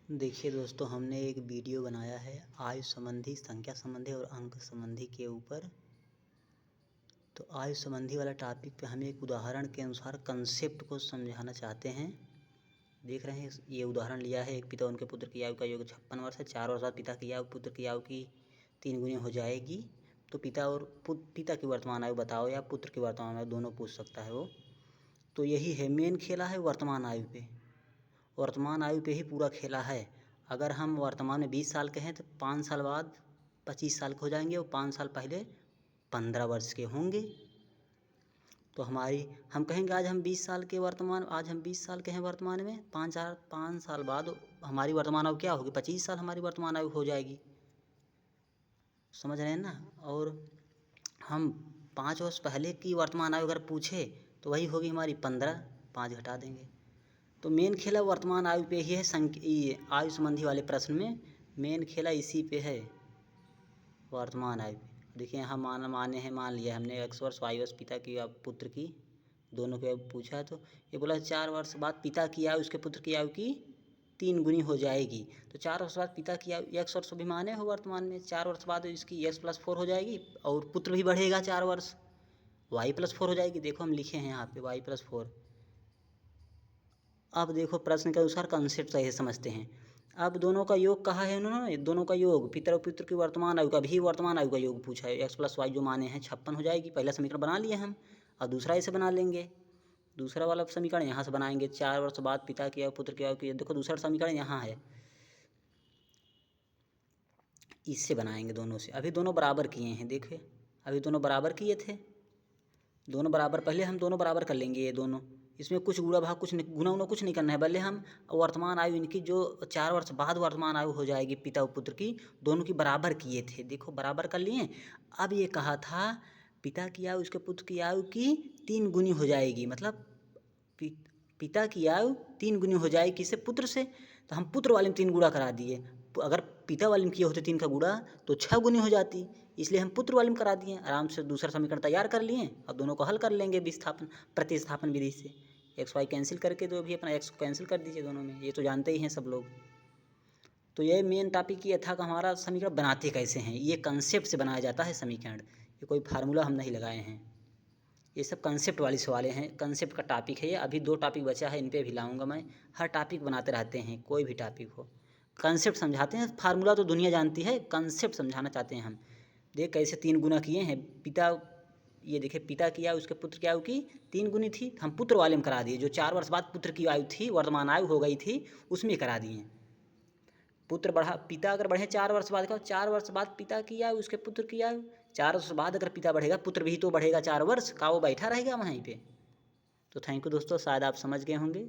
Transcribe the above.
देखिए दोस्तों, हमने एक वीडियो बनाया है आयु संबंधी, संख्या संबंधी और अंक संबंधी के ऊपर। तो आयु संबंधी वाला टॉपिक पे हम एक उदाहरण के अनुसार कंसेप्ट को समझाना चाहते हैं। देख रहे हैं, ये उदाहरण लिया है। एक पिता उनके पुत्र की आयु का योग 56 वर्ष है। 4 वर्ष बाद पिता की आयु पुत्र की आयु की 3 गुनी हो जाएगी। तो पिता की वर्तमान आयु बताओ या पुत्र की वर्तमान आयु, दोनों पूछ सकता है वो। तो यही है, मेन खेला है वर्तमान आयु पे। वर्तमान आयु पे ही पूरा खेला है। अगर हम वर्तमान में 20 साल के हैं तो 5 साल बाद 25 साल के हो जाएंगे और 5 साल पहले 15 वर्ष के होंगे। तो हम कहेंगे आज हम 20 साल के हैं वर्तमान में। 5 साल बाद हमारी वर्तमान आयु क्या होगी? 25 साल हमारी वर्तमान आयु हो जाएगी। समझ रहे हैं ना? और हम 5 वर्ष पहले की वर्तमान आयु अगर पूछे तो वही होगी हमारी 15, 5 घटा देंगे। तो मेन खेला वर्तमान आयु पे ही है। आयु संबंधी वाले प्रश्न में मेन खेला इसी पे है, वर्तमान आयु पे। देखिए यहाँ मान लिया हमने x वर्ष y वर्ष पिता की पुत्र की दोनों के पूछा। तो ये बोला 4 वर्ष बाद पिता की आयु उसके पुत्र की आयु की 3 गुनी हो जाएगी। तो 4 वर्ष बाद पिता की आयु x वर्ष भी माने हो वर्तमान में। 4 वर्ष बाद इसकी x+4 हो जाएगी और पुत्र भी बढ़ेगा 4 वर्ष, y+4 हो जाएगी। देखो हम लिखे हैं यहाँ पे y+4। अब देखो प्रश्न के अनुसार कंसेप्ट सही समझते हैं। अब दोनों का योग कहा है उन्होंने, दोनों का योग पिता और पुत्र की वर्तमान आयु का भी वर्तमान आयु का योग पूछा है। x+y जो माने हैं 56 हो जाएगी। पहला समीकरण बना लिए हम, और दूसरा ऐसे बना लेंगे। दूसरा वाला समीकरण यहाँ से बनाएंगे। 4 वर्ष बाद पिता की आयु पुत्र की आयु की, देखो दूसरा समीकरण यहाँ है, इससे बनाएंगे दोनों से। अभी दोनों बराबर किए हैं, देखिए अभी दोनों बराबर किए थे। दोनों बराबर, पहले हम दोनों बराबर कर लेंगे। ये दोनों, इसमें कुछ गुणा भाग कुछ नहीं करना है। पहले हम वर्तमान आयु इनकी जो 4 वर्ष बाद वर्तमान आयु हो जाएगी पिता और पुत्र की, दोनों की बराबर किए थे। देखो बराबर कर लिए। अब ये कहा था पिता की आयु उसके पुत्र की आयु की 3 गुनी हो जाएगी, मतलब पिता की आयु 3 गुनी हो जाएगी किससे? पुत्र से। तो हम पुत्र वाले में 3 गुणा करा दिए। अगर पिता वाले में किए होते 3 का गुणा तो 6 गुनी हो जाती, इसलिए हम पुत्र वाले में करा दिए। आराम से दूसरा समीकरण तैयार कर लिए और दोनों को हल कर लेंगे प्रतिस्थापन विधि से। एक्स वाई कैंसिल करके जो भी अपना एक्स को कैंसिल कर दीजिए दोनों में, ये तो जानते ही हैं सब लोग। तो ये मेन टॉपिक ये था कि हमारा समीकरण बनाते कैसे हैं। ये कंसेप्ट से बनाया जाता है समीकरण, ये कोई फार्मूला हम नहीं लगाए हैं। ये सब कंसेप्ट वाली सवालें हैं, कंसेप्ट का टॉपिक है ये। अभी 2 टॉपिक बचा है, इन पे भी लाऊंगा मैं। हर टॉपिक बनाते रहते हैं, कोई भी टॉपिक हो कंसेप्ट समझाते हैं। फार्मूला तो दुनिया जानती है, कंसेप्ट समझाना चाहते हैं हम। देख कैसे 3 गुना किए हैं। ये देखिए पिता की आयु उसके पुत्र की आयु की 3 गुनी थी, हम पुत्र वाले में करा दिए। जो 4 वर्ष बाद पुत्र की आयु थी, वर्तमान आयु हो गई थी, उसमें करा दिए। पुत्र बढ़ा, पिता अगर बढ़े 4 वर्ष बाद का, 4 वर्ष बाद पिता की आयु उसके पुत्र की आयु, 4 वर्ष बाद अगर पिता बढ़ेगा पुत्र भी तो बढ़ेगा 4 वर्ष का, वो बैठा रहेगा वहीं पे। तो थैंक यू दोस्तों, शायद आप समझ गए होंगे।